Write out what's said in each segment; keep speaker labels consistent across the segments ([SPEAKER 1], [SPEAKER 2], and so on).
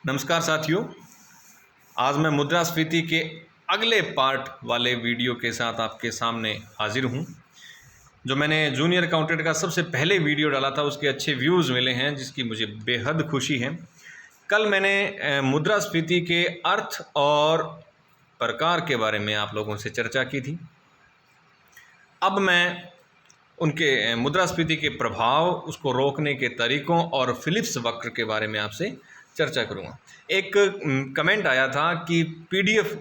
[SPEAKER 1] नमस्कार साथियों, आज मैं मुद्रास्फीति के अगले पार्ट वाले वीडियो के साथ आपके सामने हाजिर हूं। जो मैंने जूनियर अकाउंटेंट का सबसे पहले वीडियो डाला था उसके अच्छे व्यूज़ मिले हैं, जिसकी मुझे बेहद खुशी है। कल मैंने मुद्रास्फीति के अर्थ और प्रकार के बारे में आप लोगों से चर्चा की थी। अब मैं उनके मुद्रास्फीति के प्रभाव, उसको रोकने के तरीकों और फिलिप्स वक्र के बारे में आपसे चर्चा करूँगा। एक कमेंट आया था कि पीडीएफ,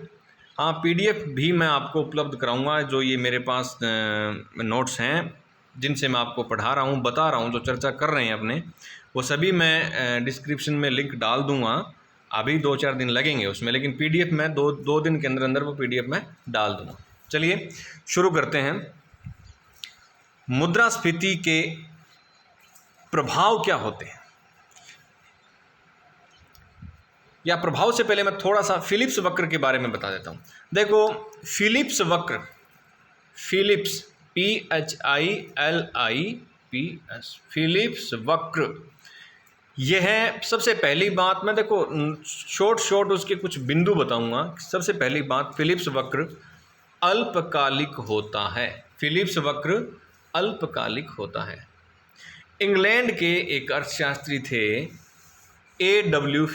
[SPEAKER 1] हाँ पीडीएफ भी मैं आपको उपलब्ध कराऊंगा। जो ये मेरे पास नोट्स हैं जिनसे मैं आपको पढ़ा रहा हूँ, बता रहा हूँ, जो चर्चा कर रहे हैं अपने, वो सभी मैं डिस्क्रिप्शन में लिंक डाल दूँगा। अभी 2-4 दिन लगेंगे उसमें, लेकिन पीडीएफ मैं दो दिन के अंदर अंदर वो पीडीएफ मैं डाल दूँगा। चलिए शुरू करते हैं। मुद्रास्फीति के प्रभाव क्या होते हैं, या प्रभाव से पहले मैं थोड़ा सा फिलिप्स वक्र के बारे में बता देता हूं। देखो, फिलिप्स वक्र, फिलिप्स PHILIPS, फिलिप्स वक्र, यह है सबसे पहली बात। मैं देखो शॉर्ट उसके कुछ बिंदु बताऊंगा। सबसे पहली बात, फिलिप्स वक्र अल्पकालिक होता है। फिलिप्स वक्र अल्पकालिक होता है। इंग्लैंड के एक अर्थशास्त्री थे A.W.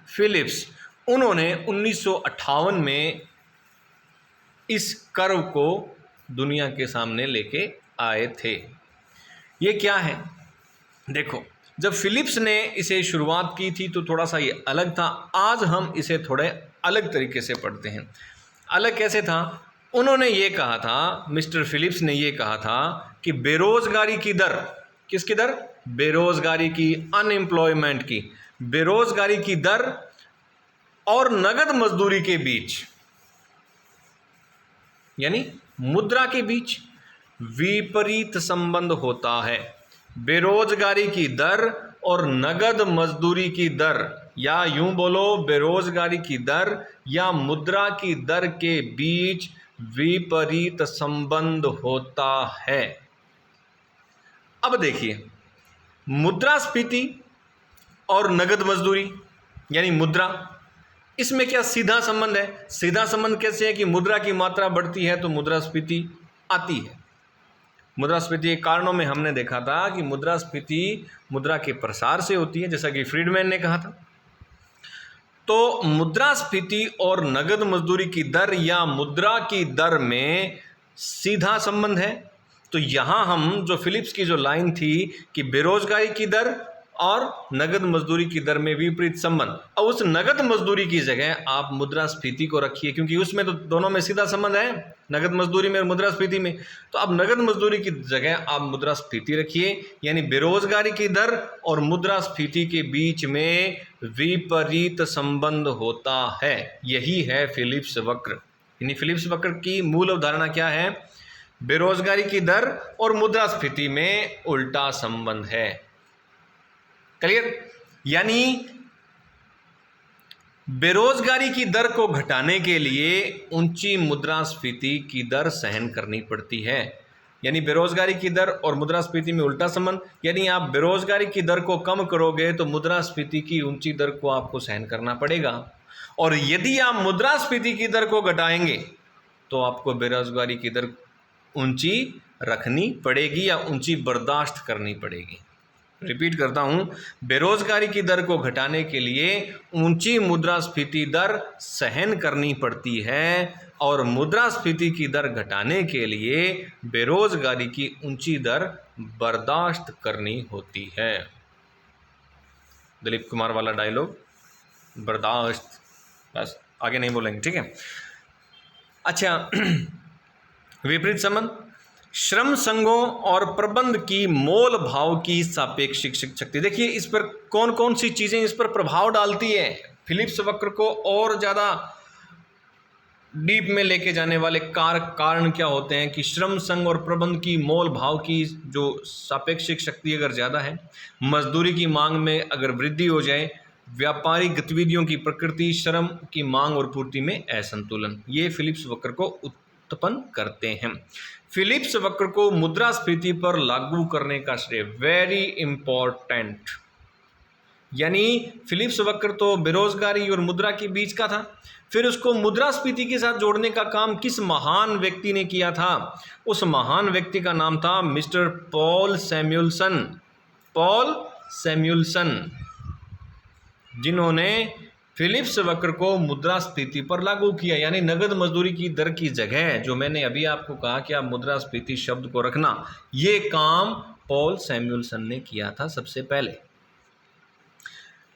[SPEAKER 1] फिलिप्स। उन्होंने 1958 में इस कर्व को दुनिया के सामने लेके आए थे। ये क्या है? देखो, जब फिलिप्स ने इसे शुरुआत की थी तो थोड़ा सा ये अलग था। आज हम इसे थोड़े अलग तरीके से पढ़ते हैं। अलग कैसे था? उन्होंने ये कहा था, मिस्टर फिलिप्स ने ये कहा था कि बेरोजगारी की दर, किसकी दर? बेरोजगारी की, अनएम्प्लॉयमेंट की, बेरोजगारी की दर और नगद मजदूरी के बीच, यानी मुद्रा के बीच विपरीत संबंध होता है। बेरोजगारी की दर और नगद मजदूरी की दर, या यूं बोलो बेरोजगारी की दर या मुद्रा की दर के बीच विपरीत संबंध होता है। अब देखिए, मुद्रास्फीति और नगद मजदूरी यानी मुद्रा, इसमें क्या सीधा संबंध है? सीधा संबंध कैसे है कि मुद्रा की मात्रा बढ़ती है तो मुद्रास्फीति आती है। मुद्रास्फीति के कारणों में हमने देखा था कि मुद्रास्फीति मुद्रा के प्रसार से होती है, जैसा कि फ्रीडमैन ने कहा था। तो मुद्रास्फीति और नगद मजदूरी की दर या मुद्रा की दर में सीधा संबंध है। तो यहां हम जो फिलिप्स की जो लाइन थी कि बेरोजगारी की दर और नगद मजदूरी की दर में विपरीत संबंध, अब उस नगद मजदूरी की जगह आप मुद्रास्फीति को रखिए, क्योंकि उसमें तो दोनों में सीधा संबंध है, नगद मजदूरी में और मुद्रास्फीति में। तो अब नगद मजदूरी की जगह आप मुद्रास्फीति रखिए, यानी बेरोजगारी की दर और मुद्रास्फीति के बीच में विपरीत संबंध होता है। यही है फिलिप्स वक्र। यानी फिलिप्स वक्र की मूल अवधारणा क्या है? बेरोजगारी की दर और मुद्रास्फीति में उल्टा संबंध है। क्लियर? यानी बेरोजगारी की दर को घटाने के लिए ऊंची मुद्रास्फीति की दर सहन करनी पड़ती है। यानी बेरोजगारी की दर और मुद्रास्फीति में उल्टा संबंध, यानी आप बेरोजगारी की दर को कम करोगे तो मुद्रास्फीति की ऊंची दर को आपको सहन करना पड़ेगा, और यदि आप मुद्रास्फीति की दर को घटाएंगे तो आपको बेरोजगारी की दर ऊंची रखनी पड़ेगी या ऊंची बर्दाश्त करनी पड़ेगी। रिपीट करता हूं, बेरोजगारी की दर को घटाने के लिए ऊंची मुद्रास्फीति दर सहन करनी पड़ती है, और मुद्रास्फीति की दर घटाने के लिए बेरोजगारी की ऊंची दर बर्दाश्त करनी होती है। दिलीप कुमार वाला डायलॉग, बर्दाश्त, बस आगे नहीं बोलेंगे, ठीक है? अच्छा, विपरीत संबंध, श्रम संघों और प्रबंध की मोल भाव की सापेक्षिक शक्ति। देखिए इस पर कौन कौन सी चीजें इस पर प्रभाव डालती है। फिलिप्स वक्र को और ज्यादा डीप में लेके जाने वाले कारण क्या होते हैं कि श्रम संघ और प्रबंध की मोल भाव की जो सापेक्षिक शक्ति अगर ज्यादा है, मजदूरी की मांग में अगर वृद्धि हो जाए, व्यापारिक गतिविधियों की प्रकृति, श्रम की मांग और पूर्ति में असंतुलन, ये फिलिप्स वक्र को उत्पन्न करते हैं। फिलिप्स वक्र को मुद्रास्फीति पर लागू करने का श्रेय, वेरी इंपॉर्टेंट, यानी फिलिप्स वक्र तो बेरोजगारी और मुद्रा के बीच का था। फिर उसको मुद्रास्फीति के साथ जोड़ने का काम किस महान व्यक्ति ने किया था? उस महान व्यक्ति का नाम था mister Paul Samuelson. Paul Samuelson, जिन्होंने फिलिप्स वक्र को मुद्रास्फीति पर लागू किया। यानी नगद मजदूरी की दर की जगह जो मैंने अभी आपको कहा कि आप मुद्रास्फीति शब्द को रखना, ये काम पॉल सैमुअल्सन ने किया था सबसे पहले।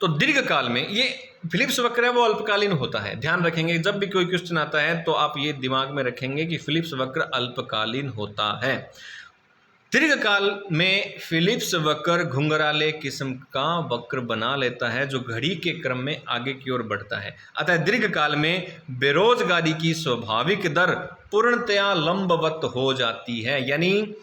[SPEAKER 1] तो दीर्घकाल में ये फिलिप्स वक्र है वो अल्पकालीन होता है। ध्यान रखेंगे जब भी कोई क्वेश्चन आता है तो आप ये दिमाग में रखेंगे कि फिलिप्स वक्र अल्पकालीन होता है। दीर्घकाल में फिलिप्स वक्र घुंघराले किस्म का वक्र बना लेता है जो घड़ी के क्रम में आगे की ओर बढ़ता है। अतः दीर्घकाल में बेरोजगारी की स्वाभाविक दर पूर्णतया लंबवत हो जाती है। यानी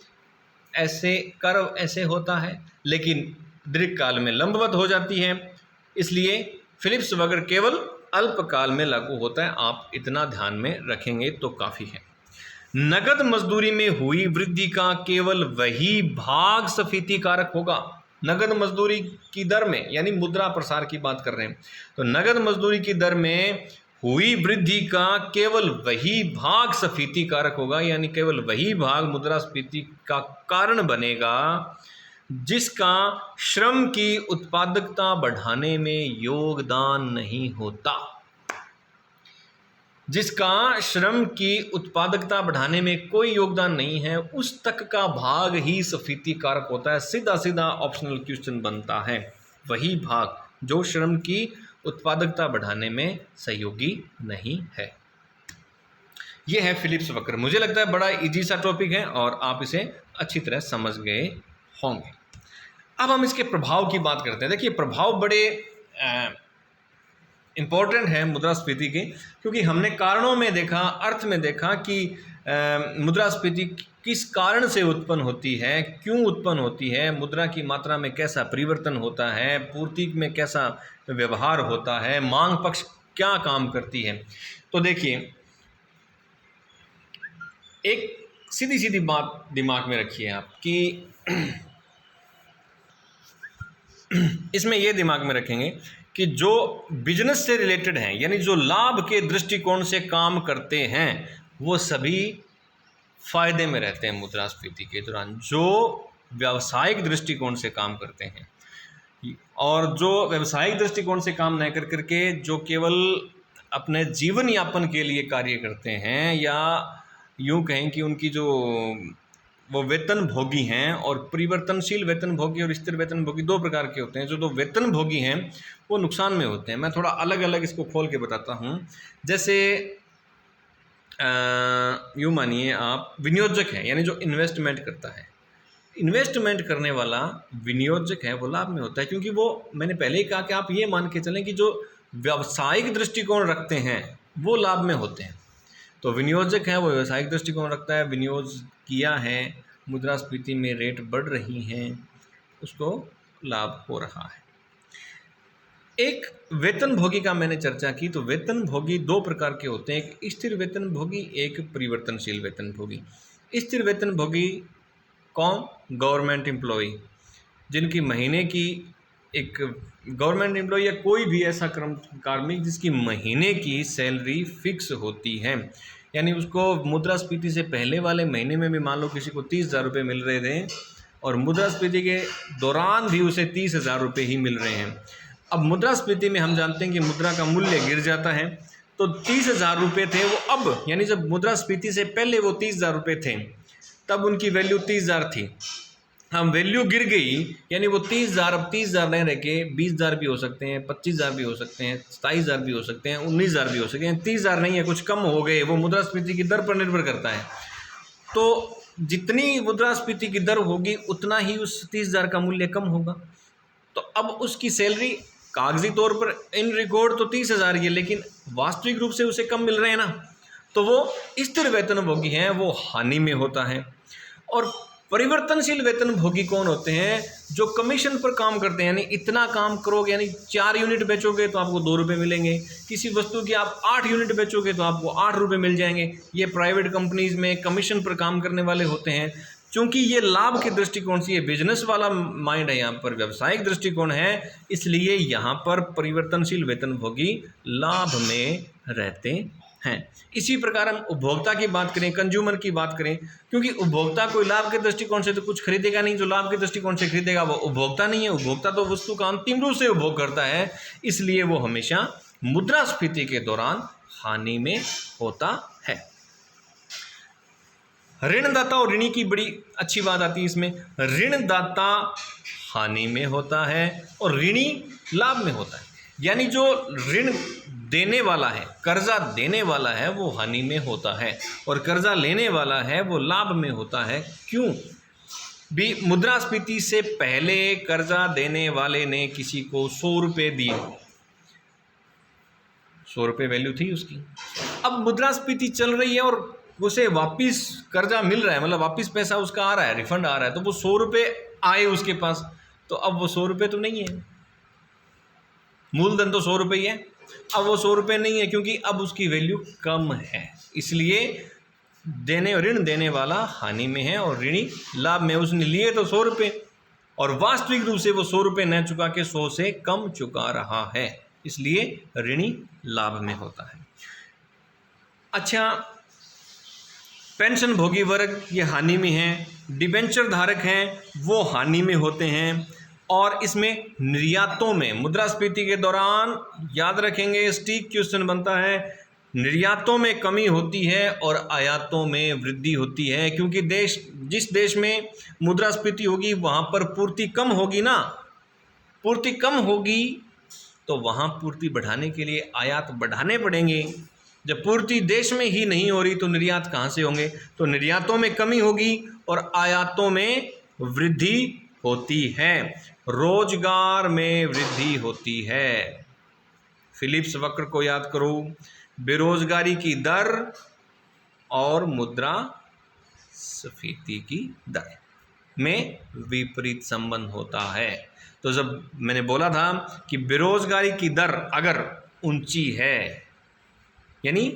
[SPEAKER 1] ऐसे कर्व ऐसे होता है लेकिन दीर्घकाल में लंबवत हो जाती है, इसलिए फिलिप्स वक्र केवल अल्पकाल में लागू होता है। आप इतना ध्यान में रखेंगे तो काफ़ी है। नगद मजदूरी में हुई वृद्धि का केवल वही भाग स्फीति कारक होगा। नगद मजदूरी की दर में, यानी मुद्रा प्रसार की बात कर रहे हैं, तो नगद मजदूरी की दर में हुई वृद्धि का केवल वही भाग स्फीति कारक होगा। यानी केवल वही भाग मुद्रास्फीति का कारण बनेगा जिसका श्रम की उत्पादकता बढ़ाने में योगदान नहीं होता। जिसका श्रम की उत्पादकता बढ़ाने में कोई योगदान नहीं है, उस तक का भाग ही स्फीति कारक होता है। सीधा सीधा ऑप्शनल क्वेश्चन बनता है। वही भाग जो श्रम की उत्पादकता बढ़ाने में सहयोगी नहीं है। यह है फिलिप्स वक्र। मुझे लगता है बड़ा इजी सा टॉपिक है और आप इसे अच्छी तरह समझ गए होंगे। अब हम इसके प्रभाव की बात करते हैं। देखिए, प्रभाव बड़े इम्पोर्टेंट है मुद्रास्फीति के, क्योंकि हमने कारणों में देखा, अर्थ में देखा कि मुद्रास्फीति किस कारण से उत्पन्न होती है, क्यों उत्पन्न होती है, मुद्रा की मात्रा में कैसा परिवर्तन होता है, पूर्ति में कैसा व्यवहार होता है, मांग पक्ष क्या काम करती है। तो देखिए, एक सीधी सीधी बात दिमाग में रखिए आप कि इसमें यह दिमाग में रखेंगे कि जो बिजनेस से रिलेटेड हैं, यानी जो लाभ के दृष्टिकोण से काम करते हैं, वो सभी फायदे में रहते हैं मुद्रास्फीति के दौरान। जो व्यावसायिक दृष्टिकोण से काम करते हैं और जो व्यावसायिक दृष्टिकोण से काम न कर करके जो केवल अपने जीवन यापन के लिए कार्य करते हैं, या यूँ कहें कि उनकी जो वो वेतन भोगी हैं, और परिवर्तनशील वेतन भोगी और स्थिर वेतन भोगी दो प्रकार के होते हैं। जो वेतन भोगी हैं वो नुकसान में होते हैं। मैं थोड़ा अलग अलग इसको खोल के बताता हूँ। जैसे यूँ मानिए आप विनियोजक है, यानी जो इन्वेस्टमेंट करता है। इन्वेस्टमेंट करने वाला विनियोजक है वो लाभ में होता है, क्योंकि वो, मैंने पहले ही कहा कि आप ये मान के चलें कि जो व्यावसायिक दृष्टिकोण रखते हैं वो लाभ में होते हैं। तो विनियोजक है वो व्यावसायिक दृष्टिकोण रखता है, विनियोग किया है, मुद्रास्फीति में रेट बढ़ रही हैं, उसको लाभ हो रहा है। एक वेतन भोगी का मैंने चर्चा की, तो वेतन भोगी दो प्रकार के होते हैं, एक स्थिर वेतन भोगी, एक परिवर्तनशील वेतन भोगी। स्थिर वेतन भोगी कौन? गवर्नमेंट एम्प्लॉय, जिनकी महीने की, एक गवर्नमेंट एम्प्लॉय या कोई भी ऐसा कार्मिक जिसकी महीने की सैलरी फिक्स होती है, यानी उसको मुद्रास्फीति से पहले वाले महीने में भी मान लो किसी को 30,000 रुपये मिल रहे थे और मुद्रास्फीति के दौरान भी उसे 30,000 रुपये ही मिल रहे हैं। अब मुद्रास्फीति में हम जानते हैं कि मुद्रा का मूल्य गिर जाता है, तो 30,000 रुपये थे वो अब, यानी जब मुद्रास्फीति से पहले वो 30,000 रुपये थे तब उनकी वैल्यू 30,000 थी। हम वैल्यू गिर गई, यानी वो 30,000 अब 30,000 नहीं रह के 20,000 भी हो सकते हैं, 25,000 भी हो सकते हैं, 27,000 भी हो सकते हैं, 19,000 भी हो सकते हैं, 30,000 नहीं है, कुछ कम हो गए। वो मुद्रास्फीति की दर पर निर्भर करता है। तो जितनी मुद्रास्फीति की दर होगी उतना ही उस 30,000 का मूल्य कम होगा। तो अब उसकी सैलरी कागजी तौर पर इन रिकॉर्ड तो 30,000 ही है, लेकिन वास्तविक रूप से उसे कम मिल रहे हैं ना, तो वो स्थिर वेतन भोगी हैं, वो हानि में होता है। और परिवर्तनशील वेतन भोगी कौन होते हैं? जो कमीशन पर काम करते हैं, यानी इतना काम करोगे, यानी 4 यूनिट बेचोगे तो आपको 2 रुपये मिलेंगे, किसी वस्तु की आप 8 यूनिट बेचोगे तो आपको 8 रुपये मिल जाएंगे। ये प्राइवेट कंपनीज में कमीशन पर काम करने वाले होते हैं। चूंकि ये लाभ के दृष्टिकोण से, ये बिजनेस वाला माइंड है, यहाँ पर व्यवसायिक दृष्टिकोण है, इसलिए यहाँ पर परिवर्तनशील वेतनभोगी लाभ में रहते हैं। इसी प्रकार हम उपभोक्ता की बात करें, कंज्यूमर की बात करें, क्योंकि उपभोक्ता कोई लाभ के दृष्टिकोण से तो कुछ खरीदेगा नहीं, जो लाभ के दृष्टिकोण से खरीदेगा वो उपभोक्ता नहीं है। उपभोक्ता तो वस्तु का अंतिम रूप से उपभोग करता है, इसलिए वो हमेशा मुद्रास्फीति के दौरान हानि में होता है। ऋणदाता और ऋणी की बड़ी अच्छी बात आती है इसमें। ऋणदाता हानि में होता है और ऋणी लाभ में होता है, यानी जो ऋण देने वाला है, कर्जा देने वाला है, वो हानि में होता है और कर्जा लेने वाला है वो लाभ में होता है। क्यों? भी मुद्रास्फीति से पहले कर्जा देने वाले ने किसी को 100 रुपये दिए, 100 रुपये वैल्यू थी उसकी। अब मुद्रास्फीति चल रही है और उसे वापिस कर्जा मिल रहा है, मतलब वापिस पैसा उसका आ रहा है, रिफंड आ रहा है, तो वो 100 रुपये आए उसके पास, तो अब वो 100 रुपये तो नहीं है, मूलधन तो 100 रुपये ही है, अब वो 100 रुपये नहीं है, क्योंकि अब उसकी वैल्यू कम है। इसलिए ऋण देने वाला हानि में है और ऋणी लाभ में। उसने लिए तो 100 रुपये और वास्तविक रूप से वो 100 रुपये न चुका के 100 से कम चुका रहा है, इसलिए ऋणी लाभ में होता है। अच्छा, पेंशन भोगी वर्ग ये हानि में हैं, डिबेंचर धारक हैं वो हानि में होते हैं, और इसमें निर्यातों में मुद्रास्फीति के दौरान याद रखेंगे, स्टिक क्वेश्चन बनता है, निर्यातों में कमी होती है और आयातों में वृद्धि होती है, क्योंकि जिस देश में मुद्रास्फीति होगी वहाँ पर पूर्ति कम होगी ना, पूर्ति कम होगी तो वहाँ पूर्ति बढ़ाने के लिए आयात बढ़ाने पड़ेंगे। जब पूर्ति देश में ही नहीं हो रही तो निर्यात कहाँ से होंगे? तो निर्यातों में कमी होगी और आयातों में वृद्धि होती है, रोजगार में वृद्धि होती है। फिलिप्स वक्र को याद करो, बेरोजगारी की दर और मुद्रास्फीति की दर में विपरीत संबंध होता है। तो जब मैंने बोला था कि बेरोजगारी की दर अगर ऊंची है यानी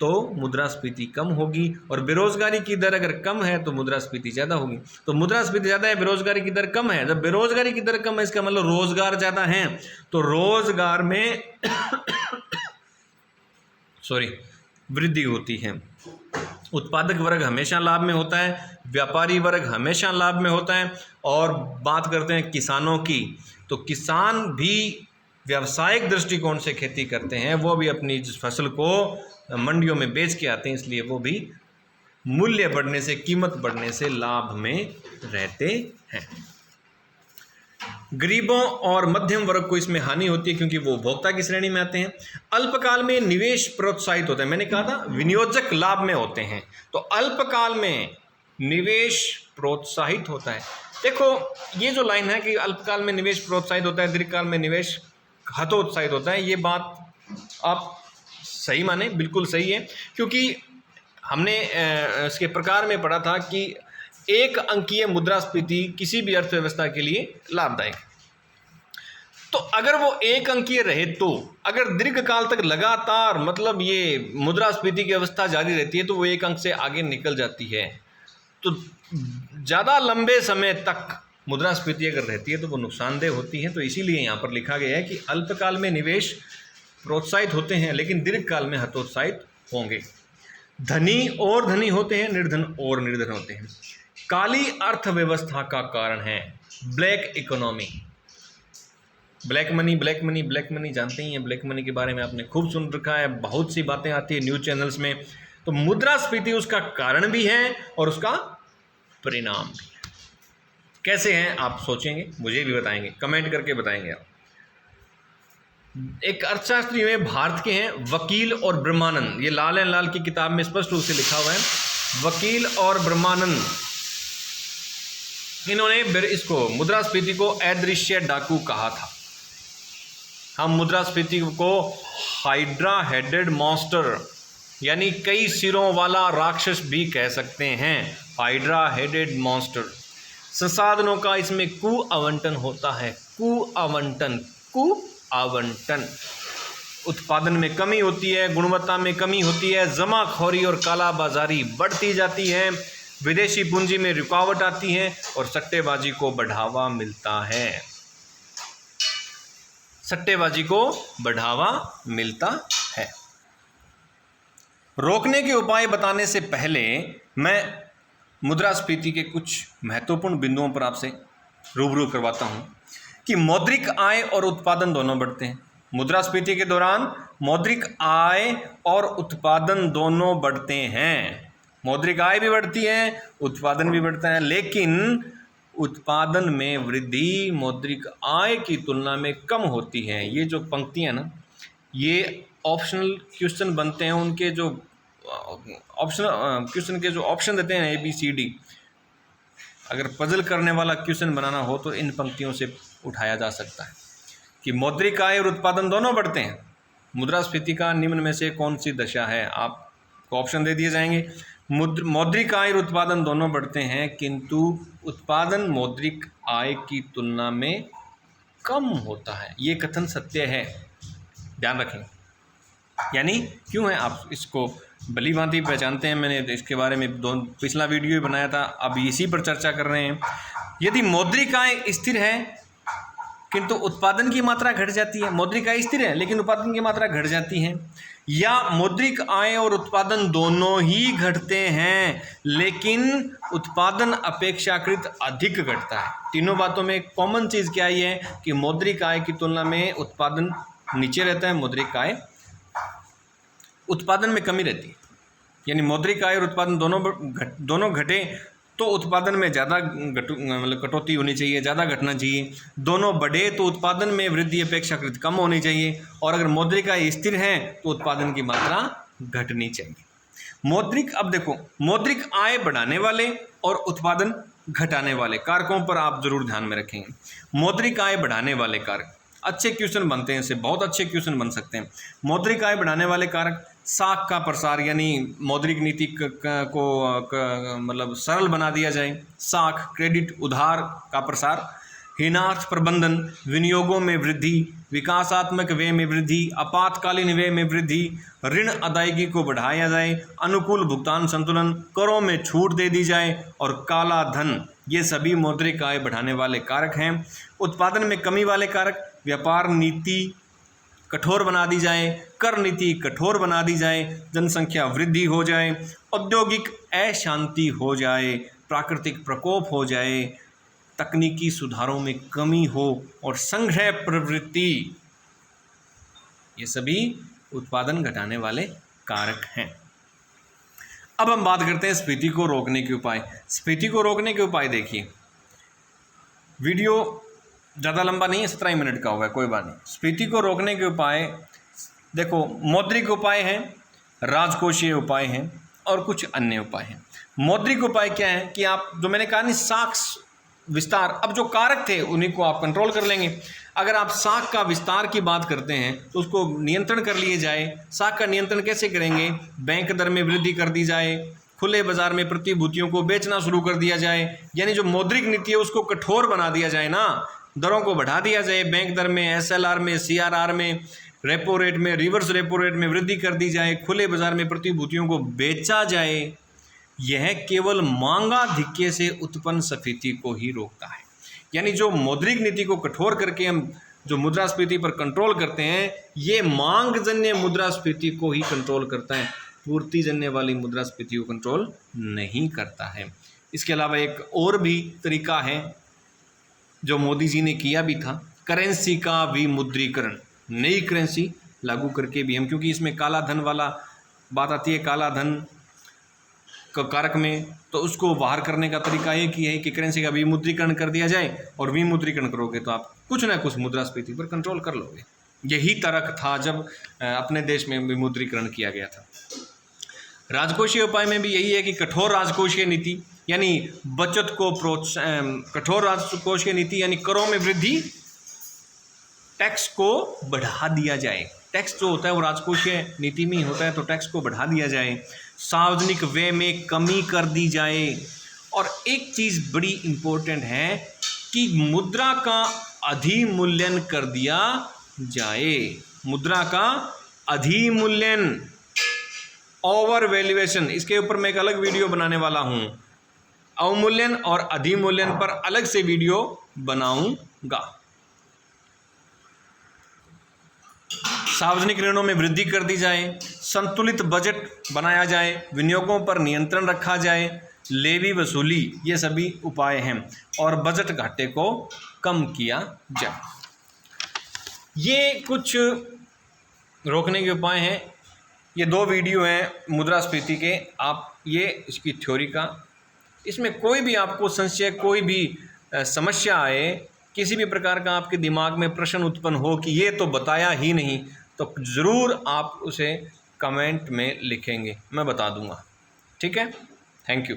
[SPEAKER 1] तो मुद्रास्फीति कम होगी, और बेरोजगारी की दर अगर कम है तो मुद्रास्फीति ज़्यादा होगी। तो मुद्रास्फीति ज़्यादा है, बेरोजगारी की दर कम है। जब बेरोजगारी की दर कम है इसका मतलब रोजगार ज़्यादा है, तो रोजगार में वृद्धि होती है। उत्पादक वर्ग हमेशा लाभ में होता है, व्यापारी वर्ग हमेशा लाभ में होता है। और बात करते हैं किसानों की, तो किसान भी व्यावसायिक दृष्टिकोण से खेती करते हैं, वो भी अपनी फसल को मंडियों में बेच के आते हैं, इसलिए वो भी मूल्य बढ़ने से, कीमत बढ़ने से लाभ में रहते हैं। गरीबों और मध्यम वर्ग को इसमें हानि होती है क्योंकि वो उपभोक्ता की श्रेणी में आते हैं। अल्पकाल में निवेश प्रोत्साहित होता है, मैंने कहा था विनियोजक लाभ में होते हैं, तो अल्पकाल में निवेश प्रोत्साहित होता है। देखो ये जो लाइन है कि अल्पकाल में निवेश प्रोत्साहित होता है, दीर्घकाल में निवेश हतोत्साहित होता है, ये बात आप सही माने, बिल्कुल सही है, क्योंकि हमने इसके प्रकार में पढ़ा था कि एक अंकीय मुद्रास्फीति किसी भी अर्थव्यवस्था के लिए लाभदायक है। तो अगर वो एक अंकीय रहे, तो अगर दीर्घकाल तक लगातार मतलब ये मुद्रास्फीति की अवस्था जारी रहती है तो वो एक अंक से आगे निकल जाती है। तो ज़्यादा लंबे समय तक मुद्रास्फीति अगर रहती है तो वो नुकसानदेह होती है। तो इसीलिए यहाँ पर लिखा गया है कि अल्पकाल में निवेश प्रोत्साहित होते हैं लेकिन दीर्घकाल में हतोत्साहित होंगे। धनी और धनी होते हैं, निर्धन और निर्धन होते हैं। काली अर्थव्यवस्था का कारण है black economy. Black money, black money, black money जानते ही हैं, ब्लैक मनी के बारे में आपने खूब सुन रखा है, बहुत सी बातें आती है न्यूज़ चैनल्स में। तो मुद्रास्फीति उसका कारण भी है और उसका परिणाम भी है। कैसे हैं आप सोचेंगे, मुझे भी बताएंगे, कमेंट करके बताएंगे आप। एक अर्थशास्त्री में भारत के हैं वकील और ब्रह्मानंद, ये लाल एंड लाल की किताब में स्पष्ट रूप से लिखा हुआ है, वकील और ब्रह्मानंद। इन्होंने इसको मुद्रास्फीति को अदृश्य डाकू कहा था। हम मुद्रास्फीति को हाइड्रा हेडेड मॉन्स्टर यानी कई सिरों वाला राक्षस भी कह सकते हैं, हाइड्रा हेडेड मॉन्स्टर। संसाधनों का इसमें कुआवंटन होता है, कुआवंटन। उत्पादन में कमी होती है, गुणवत्ता में कमी होती है, जमाखोरी और कालाबाजारी बढ़ती जाती है, विदेशी पूंजी में रुकावट आती है और सट्टेबाजी को बढ़ावा मिलता है। सट्टेबाजी को बढ़ावा मिलता है। रोकने के उपाय बताने से पहले मैं मुद्रास्फीति के कुछ महत्वपूर्ण बिंदुओं पर आपसे रूबरू करवाता हूं कि मौद्रिक आय और उत्पादन दोनों बढ़ते हैं। मुद्रास्फीति के दौरान मौद्रिक आय और उत्पादन दोनों बढ़ते हैं। मौद्रिक आय भी बढ़ती है, उत्पादन भी बढ़ता है, लेकिन उत्पादन में वृद्धि मौद्रिक आय की तुलना में कम होती है। ये जो पंक्तियां ना, ये ऑप्शनल क्वेश्चन बनते हैं, उनके जो ऑप्शनल क्वेश्चन के जो ऑप्शन देते हैं ABCD, अगर पजल करने वाला क्वेश्चन बनाना हो तो इन पंक्तियों से उठाया जा सकता है कि मौद्रिक आय और उत्पादन दोनों बढ़ते हैं। मुद्रास्फीति का निम्न में से कौन सी दशा है? आपको ऑप्शन दे दिए जाएंगे। मौद्रिक आय और उत्पादन दोनों बढ़ते हैं, किंतु उत्पादन मौद्रिक आय की तुलना में कम होता है। ये कथन सत्य है, ध्यान रखें। यानी क्यों है, आप इसको भली भांति पहचानते हैं। मैंने इसके बारे में पिछला वीडियो भी बनाया था, अब इसी पर चर्चा कर रहे हैं। यदि मौद्रिक आय स्थिर है किंतु उत्पादन की मात्रा घट जाती है, मौद्रिक आय स्थिर है लेकिन उत्पादन की मात्रा घट जाती है, या मौद्रिक आय और उत्पादन दोनों ही घटते हैं लेकिन उत्पादन अपेक्षाकृत अधिक घटता है। तीनों बातों में एक कॉमन चीज़ क्या ही है कि मौद्रिक आय की तुलना में उत्पादन नीचे रहता है, मौद्रिक आय उत्पादन में कमी रहती है। यानी मौद्रिक आय और उत्पादन दोनों घटे तो उत्पादन में ज़्यादा मतलब कटौती होनी चाहिए, ज़्यादा घटना चाहिए। दोनों बढ़े तो उत्पादन में वृद्धि अपेक्षाकृत कम होनी चाहिए, और अगर मौद्रिक आय स्थिर है तो उत्पादन की मात्रा घटनी चाहिए। अब देखो, मौद्रिक आय बढ़ाने वाले और उत्पादन घटाने वाले कारकों पर आप जरूर ध्यान में रखेंगे। मौद्रिक आय बढ़ाने वाले कारक अच्छे क्वेश्चन बनते हैं, इससे बहुत अच्छे क्वेश्चन बन सकते हैं। मौद्रिक आय बढ़ाने वाले कारक साख का प्रसार, यानी मौद्रिक नीति को मतलब सरल बना दिया जाए। साख, क्रेडिट, उधार का प्रसार, हीनार्थ प्रबंधन, विनियोगों में वृद्धि, विकासात्मक व्यय में वृद्धि, आपातकालीन व्यय में वृद्धि, ऋण अदायगी को बढ़ाया जाए, अनुकूल भुगतान संतुलन, करों में छूट दे दी जाए और काला धन, ये सभी मौद्रिक आय बढ़ाने वाले कारक हैं। उत्पादन में कमी वाले कारक, व्यापार नीति कठोर बना दी जाए, कर नीति कठोर बना दी जाए, जनसंख्या वृद्धि हो जाए, औद्योगिक अशांति हो जाए, प्राकृतिक प्रकोप हो जाए, तकनीकी सुधारों में कमी हो और संग्रह प्रवृत्ति, ये सभी उत्पादन घटाने वाले कारक हैं। अब हम बात करते हैं स्फीति को रोकने के उपाय। स्फीति को रोकने के उपाय देखिए, वीडियो ज़्यादा लंबा नहीं है, 17 मिनट का होगा, कोई बात नहीं। स्फीति को रोकने के उपाय देखो, मौद्रिक उपाय हैं, राजकोषीय उपाय हैं और कुछ अन्य उपाय हैं। मौद्रिक उपाय क्या है कि आप जो मैंने कहा नहीं, साख विस्तार, अब जो कारक थे उन्हीं को आप कंट्रोल कर लेंगे। अगर आप साख का विस्तार की बात करते हैं तो उसको नियंत्रण कर लिए जाए। साख का नियंत्रण कैसे करेंगे? बैंक दर में वृद्धि कर दी जाए, खुले बाजार में प्रतिभूतियों को बेचना शुरू कर दिया जाए, यानी जो मौद्रिक नीति है उसको कठोर बना दिया जाए ना, दरों को बढ़ा दिया जाए। बैंक दर में, SLR में, CRR में, रेपो रेट में, रिवर्स रेपो रेट में वृद्धि कर दी जाए, खुले बाजार में प्रतिभूतियों को बेचा जाए। यह केवल मांगाधिक्य से उत्पन्न स्फीति को ही रोकता है। यानी जो मौद्रिक नीति को कठोर करके हम जो मुद्रास्फीति पर कंट्रोल करते हैं, ये मांगजन्य मुद्रास्फीति को ही कंट्रोल करता है, पूर्तिजन्य वाली मुद्रास्फीति को कंट्रोल नहीं करता है। इसके अलावा एक और भी तरीका है जो मोदी जी ने किया भी था, करेंसी का विमुद्रीकरण। नई करेंसी लागू करके भी हम, क्योंकि इसमें काला धन वाला बात आती है, काला धन कारक में, तो उसको बाहर करने का तरीका एक ही है कि करेंसी का विमुद्रीकरण कर दिया जाए, और विमुद्रीकरण करोगे तो आप कुछ ना कुछ मुद्रास्फीति पर कंट्रोल कर लोगे। यही तर्क था जब अपने देश में विमुद्रीकरण किया गया था। राजकोषीय उपाय में भी यही है कि कठोर राजकोषीय नीति, यानी बचत को कठोर राजकोषीय नीति यानी करों में वृद्धि, टैक्स को बढ़ा दिया जाए। टैक्स जो होता है वो राजकोषीय नीति में ही होता है, तो टैक्स को बढ़ा दिया जाए। सार्वजनिक व्यय में कमी कर दी जाए। और एक चीज़ बड़ी इम्पोर्टेंट है कि मुद्रा का अधिमूल्यन कर दिया जाए। मुद्रा का अधिमूल्यन, ओवर वैल्यूएशन, इसके ऊपर मैं एक अलग वीडियो बनाने वाला हूँ। अवमूल्यन और अधिमूल्यन पर अलग से वीडियो बनाऊंगा। सार्वजनिक ऋणों में वृद्धि कर दी जाए, संतुलित बजट बनाया जाए, विनियोगों पर नियंत्रण रखा जाए, लेवी वसूली, ये सभी उपाय हैं, और बजट घाटे को कम किया जाए। ये कुछ रोकने के उपाय हैं। ये 2 वीडियो हैं मुद्रास्फीति के, आप ये इसकी थ्योरी का, इसमें कोई भी आपको संशय, कोई भी समस्या आए, किसी भी प्रकार का आपके दिमाग में प्रश्न उत्पन्न हो कि ये तो बताया ही नहीं, तो ज़रूर आप उसे कमेंट में लिखेंगे, मैं बता दूंगा। ठीक है, थैंक यू।